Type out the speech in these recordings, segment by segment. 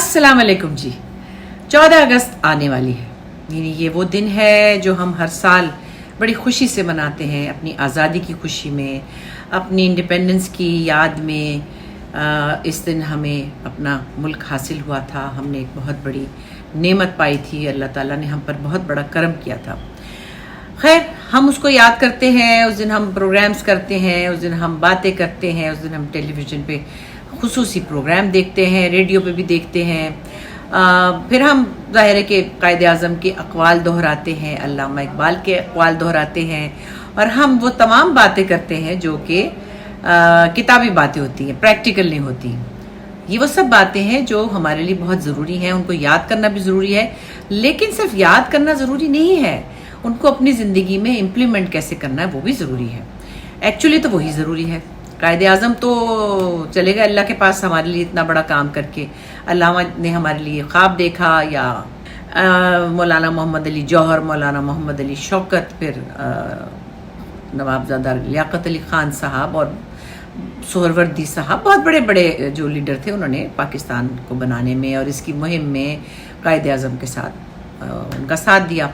السلام علیکم جی. 14 اگست آنے والی ہے. یعنی یہ وہ دن ہے جو ہم ہر سال بڑی خوشی سے مناتے ہیں، اپنی آزادی کی خوشی میں، اپنی انڈیپینڈنس کی یاد میں. اس دن ہمیں اپنا ملک حاصل ہوا تھا، ہم نے ایک بہت بڑی نعمت پائی تھی، اللہ تعالیٰ نے ہم پر بہت بڑا کرم کیا تھا. خیر، ہم اس کو یاد کرتے ہیں، اس دن ہم پروگرامز کرتے ہیں، اس دن ہم باتیں کرتے ہیں، اس دن ہم ٹیلی ویژن پہ خصوصی پروگرام دیکھتے ہیں، ریڈیو پہ بھی دیکھتے ہیں. پھر ہم ظاہر ہے کہ قائد اعظم کے اقوال دہراتے ہیں، علامہ اقبال کے اقوال دہراتے ہیں، اور ہم وہ تمام باتیں کرتے ہیں جو کہ کتابی باتیں ہوتی ہیں، پریکٹیکل نہیں ہوتی. یہ وہ سب باتیں ہیں جو ہمارے لیے بہت ضروری ہیں، ان کو یاد کرنا بھی ضروری ہے. لیکن صرف یاد کرنا ضروری نہیں ہے، ان کو اپنی زندگی میں امپلیمنٹ کیسے کرنا ہے وہ بھی ضروری ہے. ایکچولی تو وہی ضروری ہے. قائد اعظم تو چلے گئے اللہ کے پاس ہمارے لیے اتنا بڑا کام کر کے. علامہ نے ہمارے لیے خواب دیکھا، یا مولانا محمد علی جوہر، مولانا محمد علی شوکت، پھر نوابزادہ لیاقت علی خان صاحب اور سہروردی صاحب، بہت بڑے بڑے جو لیڈر تھے، انہوں نے پاکستان کو بنانے میں اور اس کی مہم میں قائد اعظم کے ساتھ ان کا ساتھ دیا.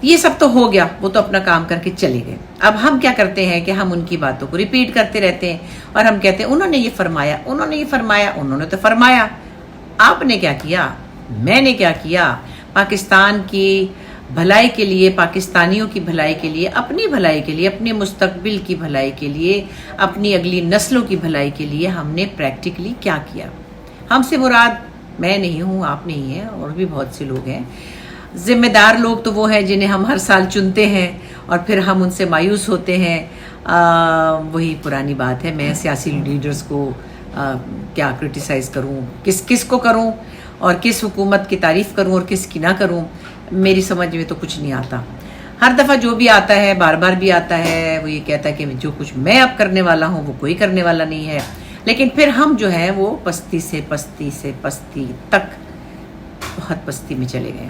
یہ سب تو ہو گیا، وہ تو اپنا کام کر کے چلے گئے. اب ہم کیا کرتے ہیں کہ ہم ان کی باتوں کو ریپیٹ کرتے رہتے ہیں، اور ہم کہتے ہیں انہوں نے یہ فرمایا، انہوں نے یہ فرمایا، انہوں نے تو فرمایا. آپ نے کیا کیا؟ میں نے کیا کیا؟ پاکستان کی بھلائی کے لیے، پاکستانیوں کی بھلائی کے لیے، اپنی بھلائی کے لیے، اپنے مستقبل کی بھلائی کے لیے، اپنی اگلی نسلوں کی بھلائی کے لیے ہم نے پریکٹیکلی کیا کیا؟ ہم سے مراد میں نہیں ہوں، آپ نہیں ہیں، اور بھی بہت سے لوگ ہیں. ذمہ دار لوگ تو وہ ہیں جنہیں ہم ہر سال چنتے ہیں اور پھر ہم ان سے مایوس ہوتے ہیں. وہی پرانی بات ہے، میں سیاسی لیڈرز کو کیا کرٹیسائز کروں، کس کو کروں، اور کس حکومت کی تعریف کروں اور کس کی نہ کروں. میری سمجھ میں تو کچھ نہیں آتا. ہر دفعہ جو بھی آتا ہے، بار بار بھی آتا ہے، وہ یہ کہتا ہے کہ جو کچھ میں اب کرنے والا ہوں وہ کوئی کرنے والا نہیں ہے. لیکن پھر ہم جو ہیں وہ پستی سے پستی تک بہت پستی میں چلے گئے.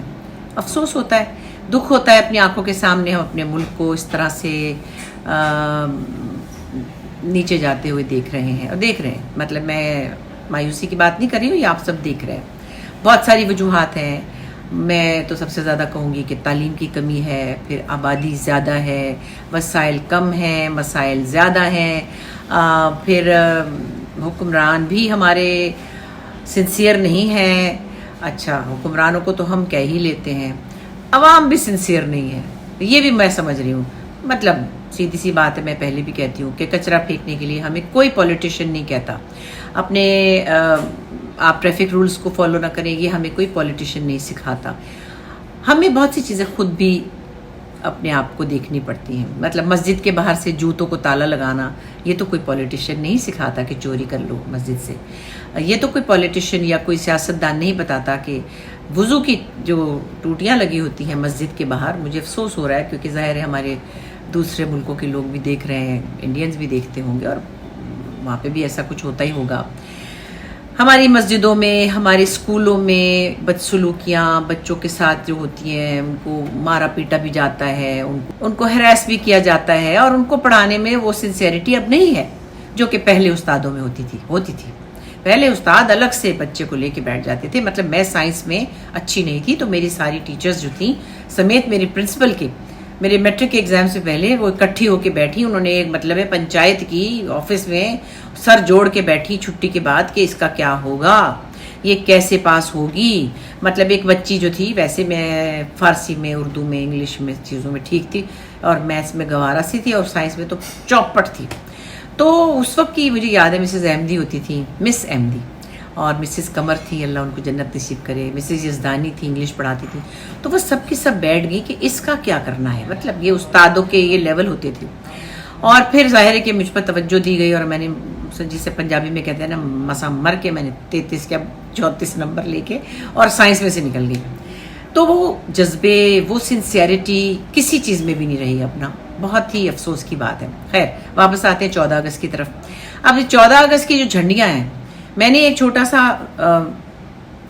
افسوس ہوتا ہے، دکھ ہوتا ہے، اپنی آنکھوں کے سامنے ہم اپنے ملک کو اس طرح سے نیچے جاتے ہوئے دیکھ رہے ہیں. مطلب میں مایوسی کی بات نہیں کر رہی ہوں، یہ آپ سب دیکھ رہے ہیں. بہت ساری وجوہات ہیں. میں تو سب سے زیادہ کہوں گی کہ تعلیم کی کمی ہے، پھر آبادی زیادہ ہے، وسائل کم ہیں، مسائل زیادہ ہیں، پھر حکمران بھی ہمارے سنسیئر نہیں ہیں. اچھا، حکمرانوں کو تو ہم کہہ ہی لیتے ہیں، عوام بھی سنسیئر نہیں ہے، یہ بھی میں سمجھ رہی ہوں. مطلب سیدھی سی بات ہے، میں پہلے بھی کہتی ہوں کہ کچرا پھینکنے کے لیے ہمیں کوئی پولیٹیشین نہیں کہتا. اپنے آپ ٹریفک رولز کو فالو نہ کریں، یہ ہمیں کوئی پولیٹیشین نہیں سکھاتا. ہمیں بہت سی چیزیں خود بھی اپنے آپ کو دیکھنی پڑتی ہیں. مطلب مسجد کے باہر سے جوتوں کو تالا لگانا، یہ تو کوئی پولیٹیشین نہیں سکھاتا کہ چوری کر لو مسجد سے. یہ تو کوئی پولیٹیشین یا کوئی سیاستدان نہیں بتاتا کہ وضو کی جو ٹوٹیاں لگی ہوتی ہیں مسجد کے باہر. مجھے افسوس ہو رہا ہے کیونکہ ظاہر ہے ہمارے دوسرے ملکوں کے لوگ بھی دیکھ رہے ہیں، انڈینز بھی دیکھتے ہوں گے، اور وہاں پہ بھی ایسا کچھ ہوتا ہی ہوگا. ہماری مسجدوں میں، ہمارے اسکولوں میں بدسلوکیاں بچوں کے ساتھ جو ہوتی ہیں، ان کو مارا پیٹا بھی جاتا ہے، ان کو ہراس بھی کیا جاتا ہے، اور ان کو پڑھانے میں وہ سنسیئرٹی اب نہیں ہے جو کہ پہلے استادوں میں ہوتی تھی. پہلے استاد الگ سے بچے کو لے کے بیٹھ جاتے تھے. مطلب میں سائنس میں اچھی نہیں تھی، تو میری ساری ٹیچرز جو تھیں سمیت میری پرنسپل کے، میرے میٹرک کے ایگزام سے پہلے وہ اکٹھی ہو کے بیٹھی. انہوں نے ایک مطلب پنچایت کی آفس میں سر جوڑ کے بیٹھی چھٹی کے بعد کہ اس کا کیا ہوگا، یہ کیسے پاس ہوگی. مطلب ایک بچی جو تھی، ویسے میں فارسی میں، اردو میں، انگلش میں، چیزوں میں ٹھیک تھی، اور میتھس میں گوارا سی تھی، اور سائنس میں تو چوپٹ تھی. تو اس وقت کی مجھے یاد ہے مسز احمدی ہوتی تھی، مس احمدی، اور مسز قمر تھی، اللہ ان کو جنت نصیب کرے، مسز یزدانی تھی، انگلش پڑھاتی تھی. تو وہ سب کی سب بیٹھ گئی کہ اس کا کیا کرنا ہے. مطلب یہ استادوں کے یہ لیول ہوتے تھے. اور پھر ظاہر ہے کہ مجھ پر توجہ دی گئی، اور میں نے جسے پنجابی میں کہتے ہیں نا، مسا مر کے میں نے 33 کے 34 نمبر لے کے اور سائنس میں سے نکل گئی. تو وہ جذبے، وہ سنسیئرٹی کسی چیز میں بھی نہیں رہی اپنا. بہت ہی افسوس کی بات ہے. خیر، واپس آتے ہیں 14 اگست کی طرف. اب 14 اگست کی جو جھنڈیاں ہیں، میں نے ایک چھوٹا سا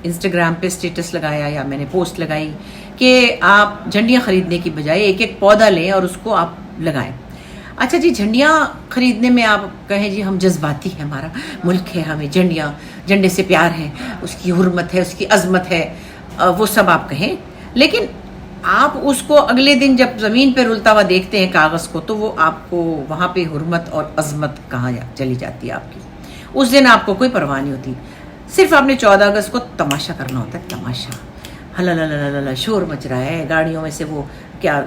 انسٹاگرام پہ اسٹیٹس لگایا، یا میں نے پوسٹ لگائی کہ آپ جھنڈیاں خریدنے کی بجائے ایک ایک پودا لیں اور اس کو آپ لگائیں. अच्छा जी, झंडियाँ खरीदने में आप कहें जी हम जज्बाती हैं, हमारा मुल्क है, हमें झंडे से प्यार है, उसकी हुर्मत है, उसकी अजमत है, वो सब आप कहें, लेकिन आप उसको अगले दिन जब ज़मीन पे रुलता हुआ देखते हैं कागज़ को, तो वो आपको वहाँ पे हुर्मत और अजमत कहाँ चली जाती है आपकी। उस दिन आपको कोई परवाह नहीं होती, सिर्फ आपने 14 अगस्त को तमाशा करना होता है, तमाशा। हला शोर मच रहा है, गाड़ियों में से वो क्या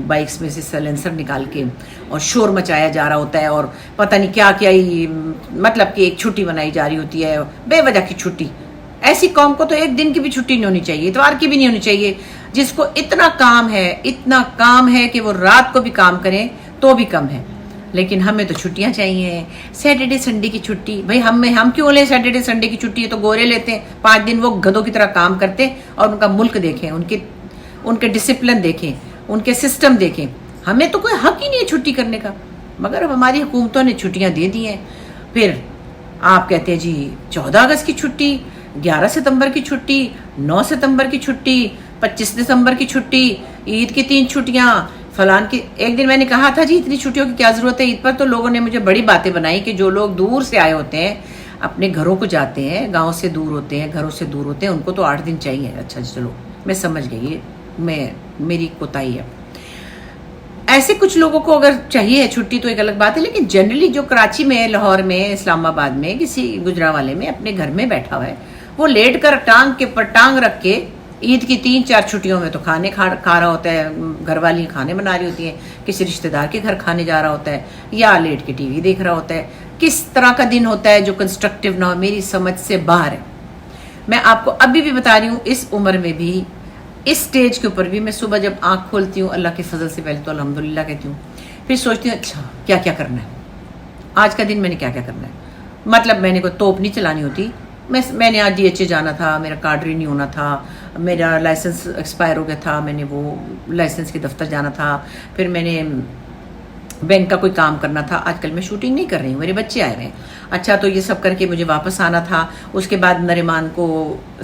बाइक्स में से सलेंसर निकाल के और शोर मचाया जा रहा होता है, और पता नहीं क्या क्या ही, मतलब कि एक छुट्टी मनाई जा रही होती है, बेवजह की छुट्टी। ऐसी कौम को तो एक दिन की भी छुट्टी नहीं होनी चाहिए, इतवार की भी नहीं होनी चाहिए, जिसको इतना काम है कि वो रात को भी काम करें तो भी कम है। लेकिन हमें तो छुट्टियां चाहिए, सैटरडे संडे की छुट्टी। भाई हम क्यों लें सैटरडे संडे की छुट्टी? है तो गोरे लेते हैं, 5 दिन वो गधों की तरह काम करते और उनका मुल्क देखें, उनके डिसिप्लिन देखें, उनके सिस्टम देखें। हमें तो कोई हक ही नहीं है छुट्टी करने का, मगर अब हमारी हुकूमतों ने छुट्टियां दे दी हैं। फिर आप कहते हैं जी 14 अगस्त की छुट्टी, 11 सितंबर की छुट्टी, 9 सितंबर की छुट्टी, 25 दिसंबर की छुट्टी, ईद की 3 छुट्टियां, फलान की। एक दिन मैंने कहा था जी इतनी छुट्टियों की क्या जरूरत है ईद पर, तो लोगों ने मुझे बड़ी बातें बनाई कि जो लोग दूर से आए होते हैं, अपने घरों को जाते हैं, गांव से दूर होते हैं, घरों से दूर होते हैं, उनको तो 8 दिन चाहिए। अच्छा चलो मैं समझ गई, मेरी कोताही है। ऐसे कुछ लोगों को अगर चाहिए छुट्टी तो एक अलग बात है, लेकिन जनरली जो कराची में, लाहौर में, इस्लामाबाद में, किसी गुजरावाले में अपने घर में बैठा हुआ है, वो लेट कर टांग के पर टांग रख के ईद की 3-4 छुट्टियों में तो खाने खा रहा होता है, घर वाली खाने बना रही होती है, किसी रिश्तेदार के घर खाने जा रहा होता है, या लेट के टीवी देख रहा होता है। किस तरह का दिन होता है जो कंस्ट्रक्टिव ना हो, मेरी समझ से बाहर है। मैं आपको अभी भी बता रही हूँ, इस उम्र में भी, इस स्टेज के ऊपर भी, मैं सुबह जब आंख खोलती हूँ अल्लाह के फजल से पहले तो अल्हम्दुलिल्लाह कहती हूँ, फिर सोचती हूँ अच्छा क्या क्या करना है आज का दिन, मैंने क्या क्या करना है। मतलब मैंने कोई तोप नहीं चलानी होती, मैंने आज DHA जाना था, मेरा कार्ड रिन्यू होना था, मेरा लाइसेंस एक्सपायर हो गया था, मैंने वो लाइसेंस के दफ्तर जाना था, फिर मैंने बैंक का कोई काम करना था। आजकल मैं शूटिंग नहीं कर रही हूँ, मेरे बच्चे आए हुए हैं। अच्छा तो ये सब करके मुझे वापस आना था, उसके बाद नरिमान को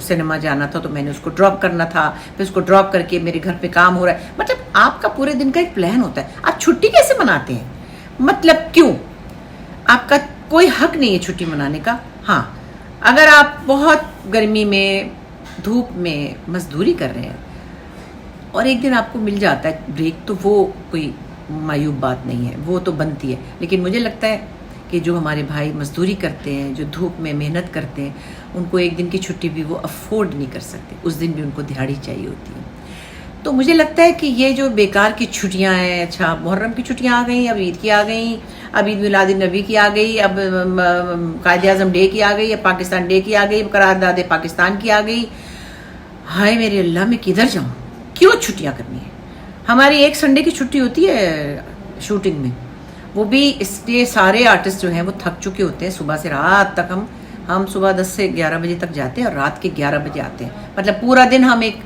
सिनेमा जाना था तो मैंने उसको ड्रॉप करना था, फिर उसको ड्रॉप करके मेरे घर पे काम हो रहा है। मतलब आपका पूरे दिन का एक प्लान होता है। आप छुट्टी कैसे मनाते हैं? मतलब क्यों? आपका कोई हक नहीं है छुट्टी मनाने का। हाँ, अगर आप बहुत गर्मी में, धूप में मजदूरी कर रहे हैं और एक दिन आपको मिल जाता है ब्रेक, तो वो कोई मायूब बात नहीं है, वो तो बनती है। लेकिन मुझे लगता है कि जो हमारे भाई मजदूरी करते हैं, जो धूप में मेहनत करते हैं, उनको एक दिन की छुट्टी भी वो अफोर्ड नहीं कर सकते, उस दिन भी उनको दिहाड़ी चाहिए होती है। तो मुझे लगता है कि ये जो बेकार की छुट्टियां हैं, अच्छा मुहर्रम की छुट्टियां आ गई, अब ईद की आ गई, अब ईद मिलादुन नबी की आ गई, अब कायदे आज़म डे की आ गई, अब पाकिस्तान डे की आ गई, करारदाद पाकिस्तान की आ गई। हाय मेरे अल्लाह, मैं किधर जाऊँ? क्यों छुट्टियाँ करनी है? हमारी एक संडे की छुट्टी होती है शूटिंग में, वो भी इसलिए सारे आर्टिस्ट जो हैं वो थक चुके होते हैं। सुबह से रात तक हम सुबह 10 से 11 बजे तक जाते हैं और रात के 11 बजे आते हैं। मतलब पूरा दिन हम एक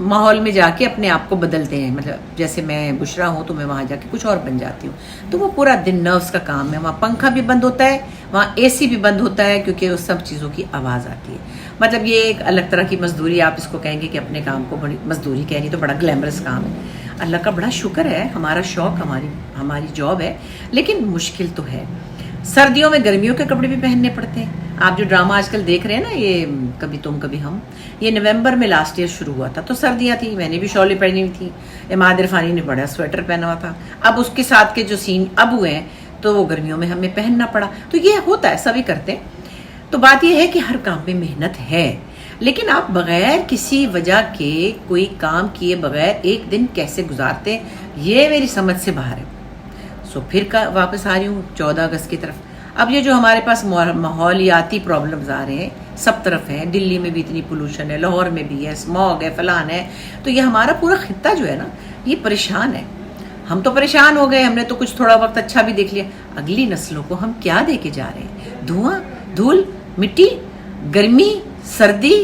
माहौल में जाके अपने आप को बदलते हैं। मतलब जैसे मैं बुशरा हूँ तो मैं वहाँ जाके कुछ और बन जाती हूँ। तो वो पूरा दिन नर्व्स का काम है। वहाँ पंखा भी बंद होता है, वहाँ AC भी बंद होता है, क्योंकि उस सब चीज़ों की आवाज़ आती है। मतलब ये एक अलग तरह की मजदूरी, आप इसको कहेंगे कि अपने काम को बड़ी मजदूरी कह रही, तो बड़ा ग्लैमरस काम है। अल्लाह का बड़ा शुक्र है, हमारा शौक, हमारी जॉब है, लेकिन मुश्किल तो है। सर्दियों में गर्मियों के कपड़े भी पहनने पड़ते हैं। आप जो ड्रामा आजकल देख रहे हैं ना, ये कभी तुम कभी हम, ये नवंबर में लास्ट ईयर शुरू हुआ था, तो सर्दियाँ थी, मैंने भी शॉलें पहनी हुई थी, इमाद इरफानी ने बड़ा स्वेटर पहना हुआ था। अब उसके साथ के जो सीन अब हुए हैं तो वो गर्मियों में हमें पहनना पड़ा। तो ये होता है, सभी करते हैं। तो बात यह है कि हर काम में मेहनत है, लेकिन आप बगैर किसी वजह के कोई काम किए बगैर एक दिन कैसे गुजारते हैं, ये मेरी समझ से बाहर है। सो फिर वापस आ रही हूँ 14 अगस्त की तरफ। अब ये जो हमारे पास माहौलियाती प्रॉब्लम्स आ रहे हैं, सब तरफ हैं, दिल्ली में भी इतनी पोल्यूशन है, लाहौर में भी है, स्मॉग है, फलान है, तो ये हमारा पूरा खित्ता जो है ना, ये परेशान है। हम तो परेशान हो गए, हमने तो कुछ थोड़ा वक्त अच्छा भी देख लिया। अगली नस्लों को हम क्या दे के जा रहे हैं? धुआं, धूल, मिट्टी, गर्मी, सर्दी,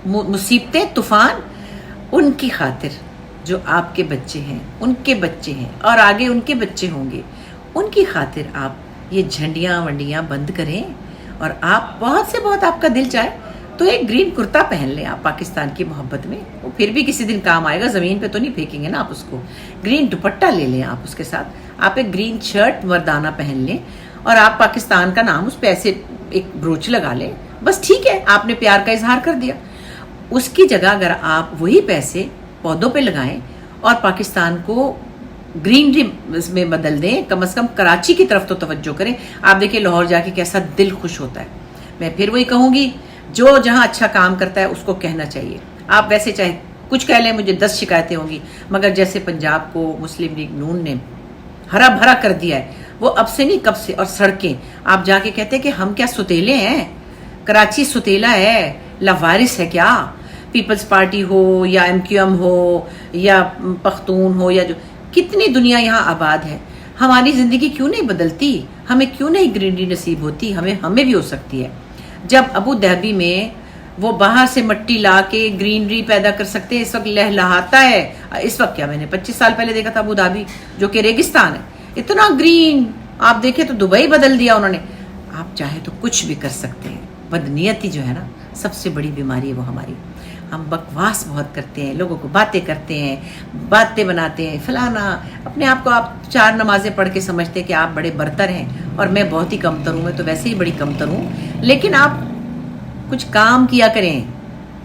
मुसीबतें, तूफान। उनकी खातिर जो आपके बच्चे हैं, उनके बच्चे हैं और आगे उनके बच्चे होंगे, उनकी खातिर आप ये झंडियाँ वंडियाँ बंद करें। और आप बहुत से बहुत आपका दिल चाहे तो एक ग्रीन कुर्ता पहन लें आप पाकिस्तान की मोहब्बत में, वो फिर भी किसी दिन काम आएगा, ज़मीन पे तो नहीं फेंकेंगे ना आप उसको। ग्रीन दुपट्टा ले लें आप उसके साथ, आप एक ग्रीन शर्ट मर्दाना पहन लें और आप पाकिस्तान का नाम उस पे ऐसे एक ब्रोच लगा लें, बस ठीक है, आपने प्यार का इजहार कर दिया। उसकी जगह अगर आप वही पैसे पौधों पे लगाएं और पाकिस्तान को ग्रीनरी में बदल दें, कम से कम कराची की तरफ तो तवज्जो करें। आप देखिए लाहौर जाके कैसा दिल खुश होता है। मैं फिर वही कहूँगी, जो जहाँ अच्छा काम करता है उसको कहना चाहिए। आप वैसे चाहे कुछ कह लें, मुझे 10 शिकायतें होंगी, मगर जैसे पंजाब को मुस्लिम लीग नून ने हरा भरा कर दिया है, वो अब से नहीं कब से। और सड़कें आप जाके कहते हैं कि हम क्या सुतेले हैं, कराची सुतेला है, लावारिस है क्या? पीपल्स पार्टी हो या MQM हो या पख्तून हो या जो, कितनी दुनिया यहाँ आबाद है। हमारी ज़िंदगी क्यों नहीं बदलती? हमें क्यों नहीं ग्रीनरी नसीब होती? हमें भी हो सकती है। जब अबू धाबी में वो बाहर से मट्टी ला के ग्रीनरी पैदा कर सकते हैं, इस वक्त लहलहाता है। इस वक्त क्या, मैंने 25 साल पहले देखा था अबू धाबी, जो कि रेगिस्तान है, इतना ग्रीन। आप देखें तो दुबई बदल दिया उन्होंने। आप चाहे तो कुछ भी कर सकते हैं। बदनीयती जो है ना, सबसे बड़ी बीमारी है वो हमारी। हम बकवास बहुत करते हैं, लोगों को बातें करते हैं, बातें बनाते हैं, फलाना। अपने आप को आप 4 नमाजें पढ़ के समझते हैं कि आप बड़े बरतर हैं और मैं बहुत ही कमतर हूँ, मैं तो वैसे ही बड़ी कमतर हूँ। लेकिन आप कुछ काम किया करें,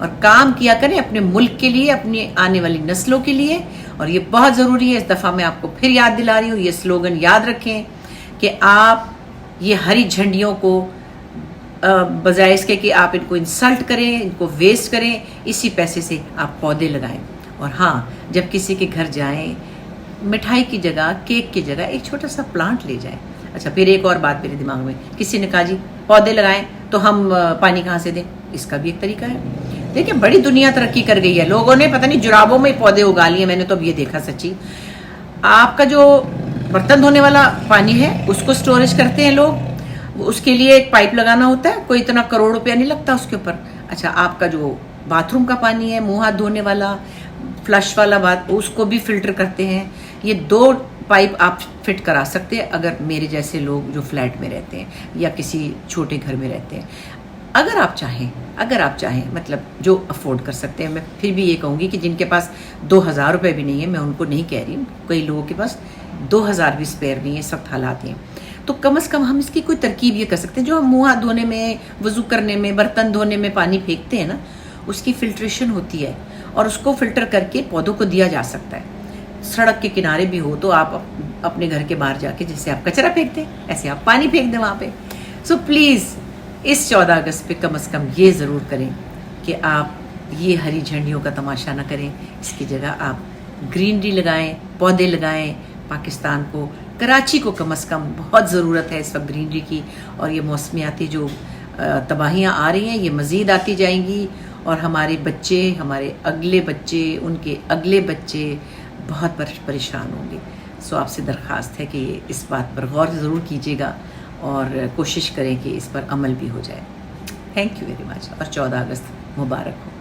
और काम किया करें अपने मुल्क के लिए, अपनी आने वाली नस्लों के लिए। और ये बहुत ज़रूरी है। इस दफ़ा मैं आपको फिर याद दिला रही हूँ, ये स्लोगन याद रखें कि आप ये हरी झंडियों को बजाय इसके कि आप इनको इंसल्ट करें, इनको वेस्ट करें, इसी पैसे से आप पौधे लगाएं। और हाँ, जब किसी के घर जाएं, मिठाई की जगह, केक की जगह एक छोटा सा प्लांट ले जाएं। अच्छा, फिर एक और बात मेरे दिमाग में, किसी ने कहा जी पौधे लगाएं तो हम पानी कहाँ से दें? इसका भी एक तरीका है। देखिए, बड़ी दुनिया तरक्की कर गई है, लोगों ने पता नहीं जुराबों में पौधे उगा लिए। मैंने तो अब ये देखा सच्ची। आपका जो बर्तन धोने वाला पानी है उसको स्टोरेज करते हैं लोग, उसके लिए एक पाइप लगाना होता है, कोई इतना करोड़ रुपया नहीं लगता उसके ऊपर। अच्छा, आपका जो बाथरूम का पानी है, मुंह हाथ धोने वाला, फ्लश वाला बात, उसको भी फिल्टर करते हैं। ये 2 पाइप आप फिट करा सकते हैं अगर मेरे जैसे लोग जो फ्लैट में रहते हैं या किसी छोटे घर में रहते हैं। अगर आप चाहें मतलब जो अफोर्ड कर सकते हैं। मैं फिर भी ये कहूँगी कि जिनके पास 2000 रुपये भी नहीं है, मैं उनको नहीं कह रही हूँ, कई लोगों के पास 2000 भी स्पेयर नहीं है, इस वक्त हालात हैं, तो कम से कम हम इसकी कोई तरकीब ये कर सकते हैं। जो हम मुँह हाथ धोने में, वज़ू करने में, बर्तन धोने में पानी फेंकते हैं ना, उसकी फिल्ट्रेशन होती है और उसको फिल्टर करके पौधों को दिया जा सकता है। सड़क के किनारे भी हो तो आप अपने घर के बाहर जाके, जैसे आप कचरा फेंकते हैं ऐसे आप पानी फेंक दें वहाँ पे। सो प्लीज़ इस 14 अगस्त पे कम से कम ये ज़रूर करें कि आप ये हरी झंडियों का तमाशा ना करें, इसकी जगह आप ग्रीनरी लगाएं, पौधे लगाएं। पाकिस्तान को, कराची को कम से कम बहुत ज़रूरत है इस वक्त ग्रीनरी की। और ये मौसमियाती जो तबाहियाँ आ रही हैं, ये मज़ीद आती जाएंगी और हमारे बच्चे, हमारे अगले बच्चे, उनके अगले बच्चे बहुत परेशान होंगे। सो आपसे दरख्वास्त है कि इस बात पर गौर ज़रूर कीजिएगा और कोशिश करें कि इस पर अमल भी हो जाए। थैंक यू वेरी मच और 14 अगस्त मुबारक हो।